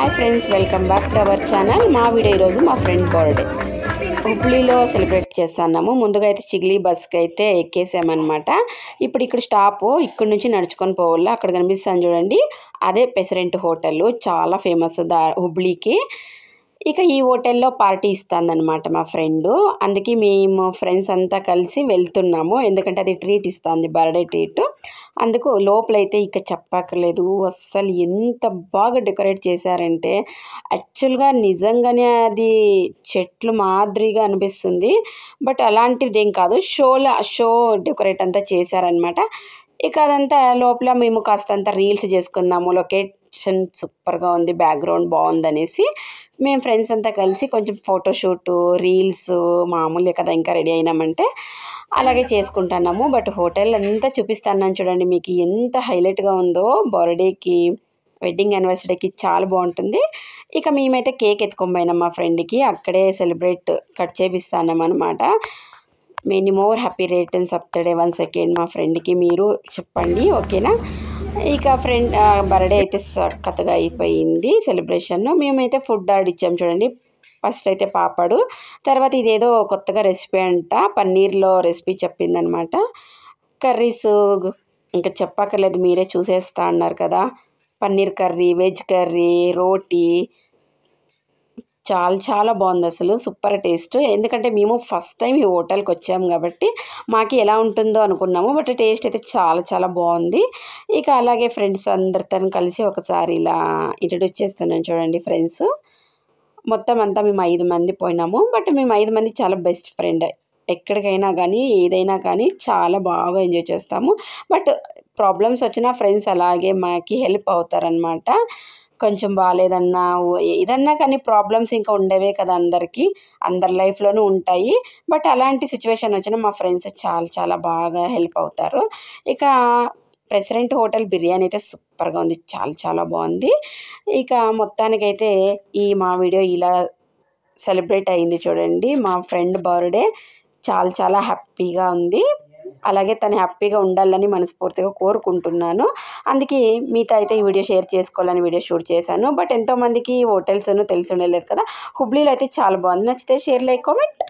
Hi friends, welcome back to our channel. మా video ఈరోజు మా ఫ్రెండ్ బర్త్డే హుబ్లీలో సెలబ్రేట్ చేస్తున్నాము. ముందుగా అయితే చిగ్లీ బస్కి అయితే ఎక్కేసామన్నమాట. ఇప్పుడు ఇక్కడ స్టాప్, ఇక్కడ నుంచి నడుచుకొని పోవాలి. అక్కడ కనిపిస్తాను చూడండి, అదే పెసరెంట్ హోటల్, చాలా ఫేమస్ హుబ్లీకి. ఇక ఈ హోటల్లో పార్టీ ఇస్తుందన్నమాట మా ఫ్రెండు. అందుకే మేము ఫ్రెండ్స్ అంతా కలిసి వెళ్తున్నాము, ఎందుకంటే అది ట్రీట్ ఇస్తుంది, బర్త్డే ట్రీట్. అందుకు లోపలైతే ఇక చెప్పక్కర్లేదు, అస్సలు ఎంత బాగా డెకరేట్ చేశారంటే యాక్చువల్గా నిజంగానే అది చెట్లు మాదిరిగా అనిపిస్తుంది. బట్ అలాంటిది ఏం కాదు, షో డెకరేట్ అంతా చేశారనమాట. ఇక అదంతా లోపల మేము కాస్తంత రీల్స్ చేసుకుందాము, లొకేషన్ సూపర్గా ఉంది, బ్యాక్గ్రౌండ్ బాగుందనేసి మేము ఫ్రెండ్స్ అంతా కలిసి కొంచెం ఫోటోషూటు, రీల్స్ మామూలే కదా, ఇంకా రెడీ అయినామంటే అలాగే చేసుకుంటున్నాము. బట్ హోటల్ అంతా చూపిస్తున్నాను చూడండి, మీకు ఎంత హైలైట్గా ఉందో. బర్త్డేకి, వెడ్డింగ్ యానివర్సరీకి చాలా బాగుంటుంది. ఇక మేమైతే కేక్ ఎత్తుకొని మా ఫ్రెండ్కి, అక్కడే సెలబ్రేట్ కట్ చేపిస్తున్నాం అనమాట. Many more happy returns of the day once again మా ఫ్రెండ్కి మీరు చెప్పండి, ఓకేనా. ఇక ఫ్రెండ్ బర్త్డే అయితే సక్కత్తుగా అయిపోయింది సెలబ్రేషన్. మేమైతే ఫుడ్ ఆర్డర్ ఇచ్చాం చూడండి. ఫస్ట్ అయితే పాపాడు, తర్వాత ఇదేదో కొత్తగా రెసిపీ అంట, పన్నీర్లో రెసిపీ చెప్పిందనమాట. కర్రీస్ ఇంకా చెప్పక్కర్లేదు, మీరే చూసేస్తా అన్నారు కదా. పన్నీర్ కర్రీ, వెజ్ కర్రీ, రోటీ, చాలా బాగుంది, అసలు సూపర్ టేస్ట్. ఎందుకంటే మేము ఫస్ట్ టైం ఈ హోటల్కి వచ్చాము కాబట్టి మాకు ఎలా ఉంటుందో అనుకున్నాము, బట్ టేస్ట్ అయితే చాలా బాగుంది. ఇక అలాగే ఫ్రెండ్స్ అందరితో కలిసి ఒకసారి ఇలా ఇంట్రడ్యూస్ చేస్తున్నాను చూడండి. ఫ్రెండ్స్ మొత్తం అంతా మేము 5 మంది పోయినాము. బట్ మేము 5 మంది చాలా బెస్ట్ ఫ్రెండ్, ఎక్కడికైనా కానీ ఏదైనా కానీ చాలా బాగా ఎంజాయ్ చేస్తాము. బట్ ప్రాబ్లమ్స్ వచ్చినా ఫ్రెండ్స్ అలాగే మాకు హెల్ప్ అవుతారనమాట. కొంచెం బాగాలేదన్నా ఏదన్నా కానీ ప్రాబ్లమ్స్ ఇంకా ఉండవే కదా, అందరి లైఫ్లోనూ ఉంటాయి. బట్ అలాంటి సిచ్యువేషన్ వచ్చినా మా ఫ్రెండ్స్ చాలా బాగా హెల్ప్ అవుతారు. ఇక ప్రెసిడెంట్ హోటల్ బిర్యానీ అయితే సూపర్గా ఉంది, చాలా బాగుంది. ఇక మొత్తానికైతే ఈ మా వీడియో ఇలా సెలబ్రేట్ అయింది చూడండి. మా ఫ్రెండ్ బర్త్డే చాలా హ్యాపీగా ఉంది. అలాగే తను హ్యాపీగా ఉండాలని మనస్ఫూర్తిగా కోరుకుంటున్నాను. అందుకే మీతో అయితే ఈ వీడియో షేర్ చేసుకోవాలని వీడియో షూట్ చేశాను. బట్ ఎంతోమందికి హోటల్స్ తెలిసి ఉండలేదు కదా. హుబ్లీలో అయితే చాలా బాగుంది. నచ్చితే షేర్, లైక్, కామెంట్.